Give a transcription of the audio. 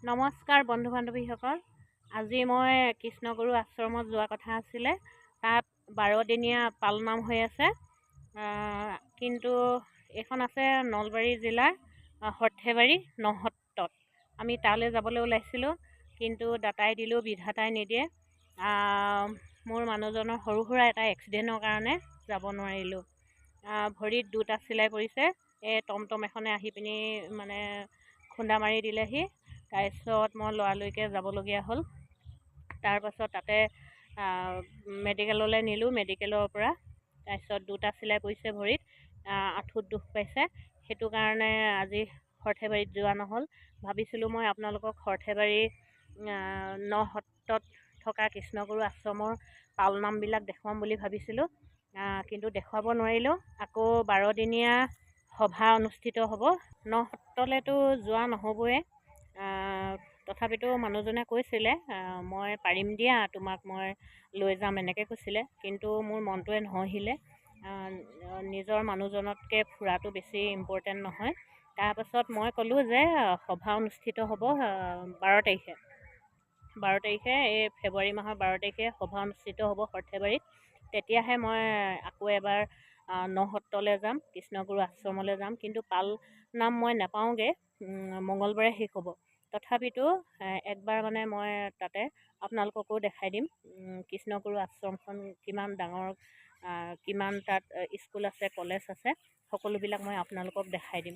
নমস্কাৰ বন্ধু বান্ধৱীসকল। আজি মই কৃষ্ণগুৰু আশ্ৰমত যোৱা কথা আছিলে। তাত 12 দিনীয়া পালনাম হৈ আছে। কিন্তু এইখন আছে নলবাৰী জিলাৰ সৰ্থেবাৰী নহট্টত। আমি তালৈ যাবলৈ ওলাইছিলোঁ, কিন্তু দাতাই দিলেও বিধাতাই নিদিয়ে। মোৰ মানুহজনৰ সৰু সুৰা এটা এক্সিডেণ্টৰ কাৰণে যাব নোৱাৰিলোঁ। ভৰিত দুটা চিলাই পৰিছে। এই টমটম এখনে আহি পিনি মানে খুন্দা মাৰি দিলেহি। তাৰপিছত মই লৰালৰিকৈ যাবলগীয়া হ'ল। তাৰপাছত তাতে মেডিকেললৈ নিলোঁ। মেডিকেলৰ পৰা তাৰপিছত দুটা চিলাই পৰিছে ভৰিত, আঁঠুত দুখ পাইছে। সেইটো কাৰণে আজি সৰ্থেবাৰীত যোৱা নহ'ল। ভাবিছিলোঁ মই আপোনালোকক সৰ্থেবাৰী নহট্টত থকা কৃষ্ণগুৰু আশ্ৰমৰ পালনামবিলাক দেখুৱাম বুলি ভাবিছিলোঁ, কিন্তু দেখুৱাব নোৱাৰিলোঁ। আকৌ 12 দিনীয়া সভা অনুষ্ঠিত হ'ব। নহট্টলৈতো যোৱা নহ'বই। তথাপিতো মানুহজনে কৈছিলে মই পাৰিম দিয়া, তোমাক মই লৈ যাম, এনেকৈ কৈছিলে। কিন্তু মোৰ মনটোৱে নহহিলে। নিজৰ মানুহজনতকৈ ফুৰাটো বেছি ইম্পৰ্টেণ্ট নহয়। তাৰপাছত মই ক'লোঁ যে সভা অনুষ্ঠিত হ'ব 12 তাৰিখে। 12 তাৰিখে, এই ফেব্ৰুৱাৰী মাহৰ 12 তাৰিখে সভা অনুষ্ঠিত হ'ব সৰ্থেবাৰীত। তেতিয়াহে মই আকৌ এবাৰ নহট্টলৈ যাম, কৃষ্ণগুৰু আশ্ৰমলৈ যাম। কিন্তু পালনাম মই নাপাওঁগৈ, মঙলবাৰে শেষ হ'ব। তথাপিতো একবাৰ মানে মই তাতে আপোনালোককো দেখাই দিম কৃষ্ণগুৰু আশ্ৰমখন কিমান ডাঙৰ, কিমান তাত স্কুল আছে, কলেজ আছে, সকলোবিলাক মই আপোনালোকক দেখাই দিম।